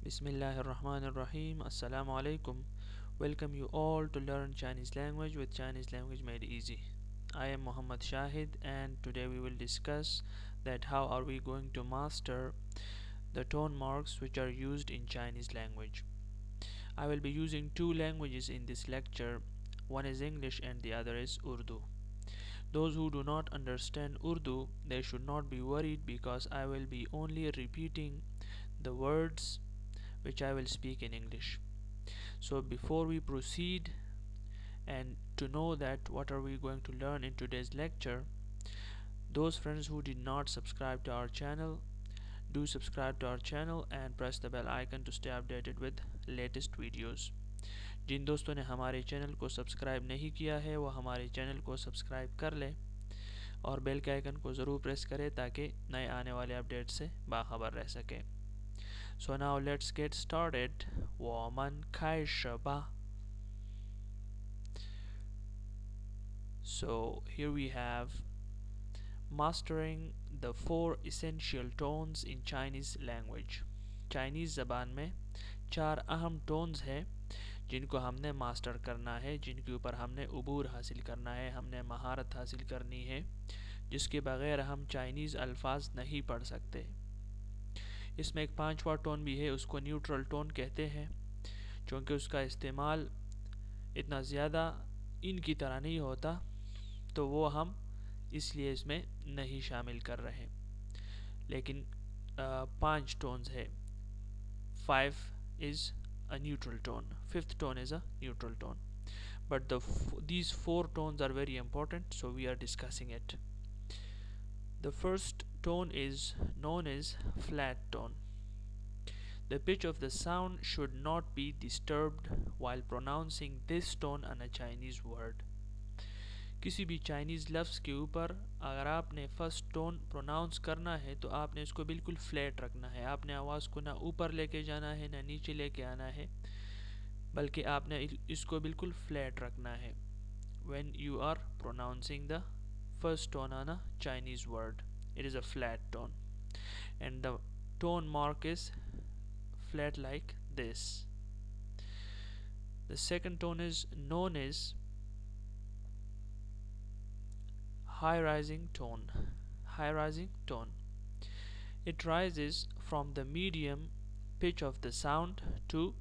Bismillahirrahmanirrahim. Assalamu alaikum. Welcome you all to learn Chinese language with Chinese language made easy. I am Muhammad Shahid and today we will discuss that how are we going to master the tone marks which are used in Chinese language. I will be using two languages in this lecture. One is English and the other is Urdu. Those who do not understand Urdu, they should not be worried because I will be only repeating the words which I will speak in English. So before we proceed and to know that what are we going to learn in today's lecture, those friends who did not subscribe to our channel, do subscribe to our channel and press the bell icon to stay updated with latest videos. जिन दोस्तों ने हमारे channel को subscribe नहीं किया है वो हमारे channel को सब्सक्राइब कर लें और बेल के आइकन को ज़रूर प्रेस करें ताकि नए आने वाले अपडेट से बाखबर रह सकें. So now let's get started. 我们开始吧. So here we have mastering the four essential tones in Chinese language. Chinese ज़बान में चार अहम टोन्स हैं जिनको हमने मास्टर करना है, जिनके ऊपर हमने उबूर हासिल करना है, हमने महारत हासिल करनी है, जिसके बगैर हम चाइनीज़ अल्फाज नहीं पढ़ सकते. इसमें एक पांचवा टोन भी है, उसको न्यूट्रल टोन कहते हैं क्योंकि उसका इस्तेमाल इतना ज़्यादा इनकी तरह नहीं होता, तो वो हम इसलिए इसमें नहीं शामिल कर रहे. लेकिन पांच टोन्स है. 5 is a neutral tone, fifth tone is a neutral tone, but these four tones are very important, so we are discussing it. The first tone is known as flat tone. The pitch of the sound should not be disturbed while pronouncing this tone on a Chinese word. किसी भी Chinese लफ्ज़ के ऊपर अगर आपने first tone pronounce करना है तो आपने इसको बिल्कुल फ्लैट रखना है. आपने आवाज़ को ना ऊपर लेके जाना है ना नीचे लेके आना है, बल्कि आपने इसको बिल्कुल फ्लैट रखना है. When you are pronouncing the first tone on a Chinese word, it is a flat tone, and the tone mark is flat like this. The second tone is known as high rising tone. High rising tone. It rises from the medium pitch of the sound to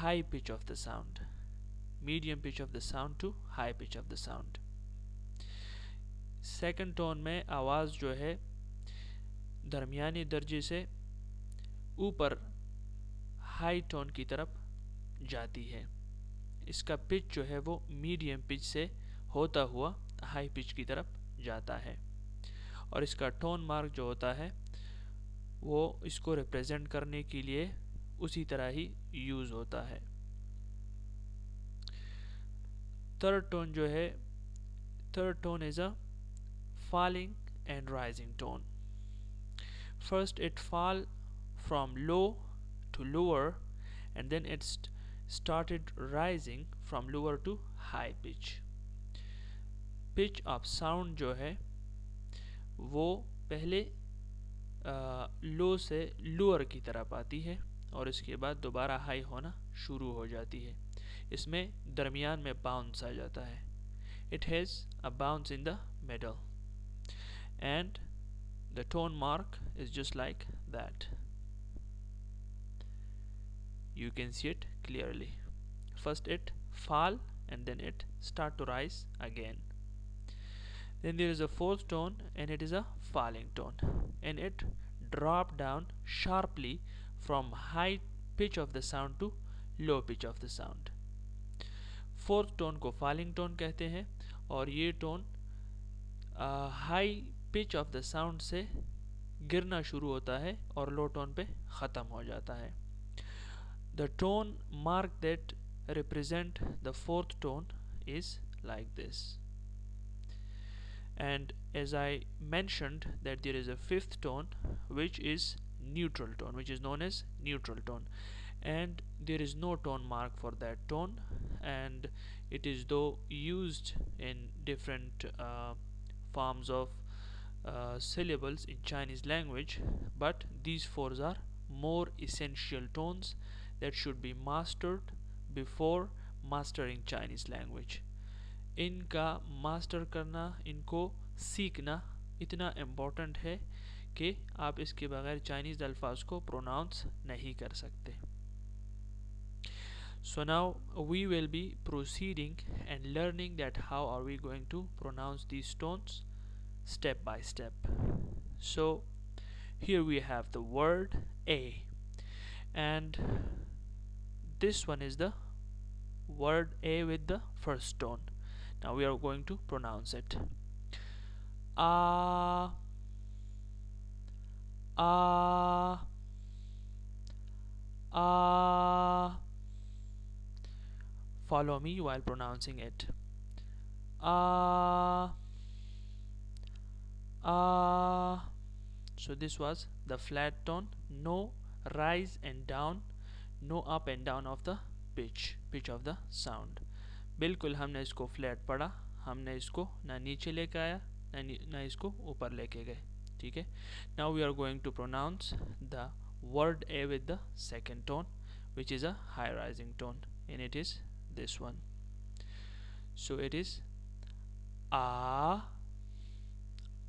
high pitch of the sound. Medium pitch of the sound to high pitch of the sound. Second tone में आवाज़ जो है दरमियानी दर्जे से ऊपर high tone की तरफ जाती है. इसका पिच जो है वो मीडियम पिच से होता हुआ हाई पिच की तरफ जाता है और इसका टोन मार्क जो होता है वो इसको रिप्रेजेंट करने के लिए उसी तरह ही यूज़ होता है. थर्ड टोन जो है, third tone is a falling and rising tone. First it fall from low to lower and then it started rising from lower to high pitch. Pitch of sound जो है वो पहले लो से lower की तरफ आती है और इसके बाद दोबारा हाई होना शुरू हो जाती है. इसमें दरमियान में बाउंस आ जाता है. It has a bounce in the middle and the tone mark is just like that. You can see it clearly. First it fall and then it start to rise again. Then there is a fourth tone and it is a falling tone and it drop down sharply from high pitch of the sound to low pitch of the sound. Fourth tone को falling tone कहते हैं और ये tone high pitch of the sound से गिरना शुरू होता है और लो टोन पे ख़त्म हो जाता है. The tone mark that represent the fourth tone is like this. And as I mentioned that there is a fifth tone which is neutral tone, which is known as neutral tone, and there is no tone mark for that tone, and it is though used in different forms of syllables in Chinese language, but these four are more essential tones that should be mastered before mastering Chinese language. इनका master करना, इनको सीखना इतना important है कि आप इसके बगैर चाइनीज़ अल्फाज को प्रोनाउंस नहीं कर सकते. So now we will be proceeding and learning that how are we going to pronounce these tones step by step. So here we have the word A, and this one is the word A with the first tone. Now we are going to pronounce it. A, A, A. Follow me while pronouncing it. A, A. So this was the flat tone, no rise and down, no up and down of the pitch of the sound. बिल्कुल हमने इसको flat पढ़ा, हमने इसको ना नीचे लेके आया ना इसको ऊपर लेके गए. ठीक है. Now we are going to pronounce the word A with the second tone, which is a high rising tone, and it is this one. So it is A,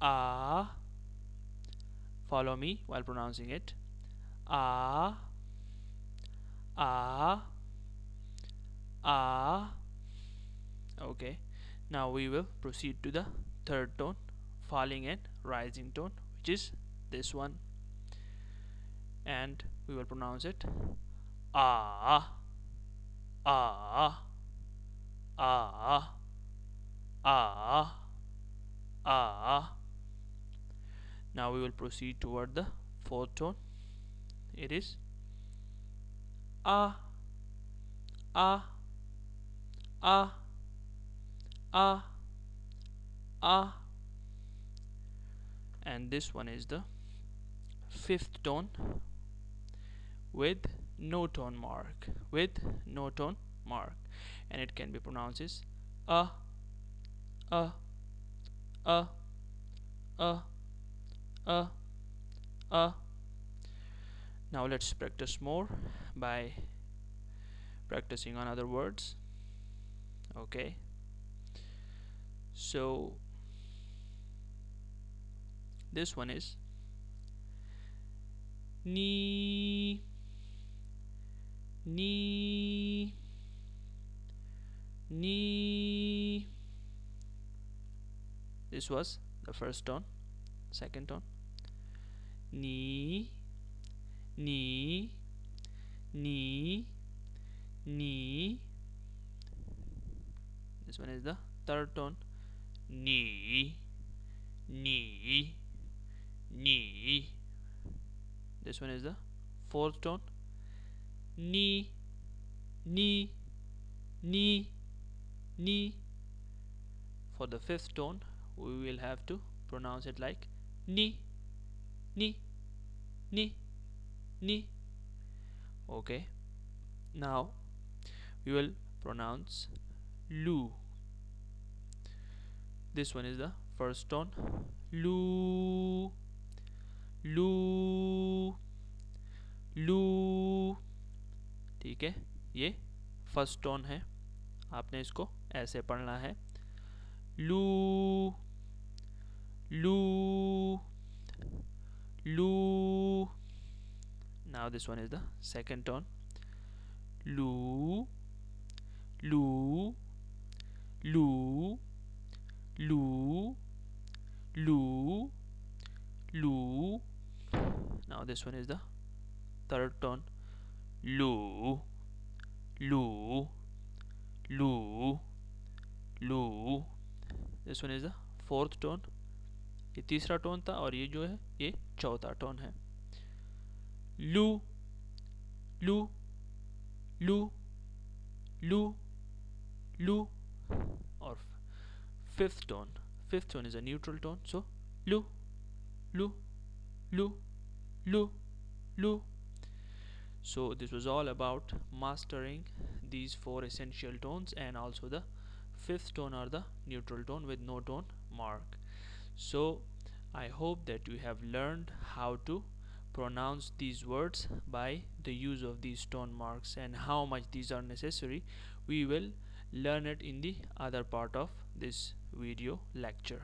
A. Follow me while pronouncing it. A, A, A. Okay. Now we will proceed to the third tone, falling and rising tone, which is this one, and we will pronounce it A, A, A, A, A. Now we will proceed toward the fourth tone. It is A, A, A, A, A. And this one is the fifth tone with no tone mark, and it can be pronounced as A, A, A, A, A, A. Now let's practice more by practicing on other words. Okay. So this one is Ni, Ni, Ni. This was the first tone. Second tone, Ni, Ni, Ni, Ni. This one is the third tone, Ni, Ni, Ni. This one is the fourth tone, Ni, Ni, Ni, Ni. For the fifth tone, we will have to pronounce it like Ni, Ni, Ni, Ni. Okay. Now we will pronounce Lu. This one is the first tone, Lu, Lu, Lu. ठीक है. ये first tone है, आपने इसको ऐसे पढ़ना है. Lu, Lu, Lu. Now this one is the second tone, Lu, Lu, Lu, Lu, Lu, Lu. Now this one is the third tone, Lu, Lu, Lu, Lu. This one is the fourth tone. ये तीसरा tone था और ये जो है ये चौथा tone है. Lu, Lu, Lu, Lu, Lu. Or fifth tone. Fifth tone is a neutral tone. So Lu, Lu, Lu, Lu, Lu. So this was all about mastering these four essential tones and also the fifth tone or the neutral tone with no tone mark. So I hope that you have learned how to pronounce these words by the use of these tone marks, and how much these are necessary we will learn it in the other part of this video lecture.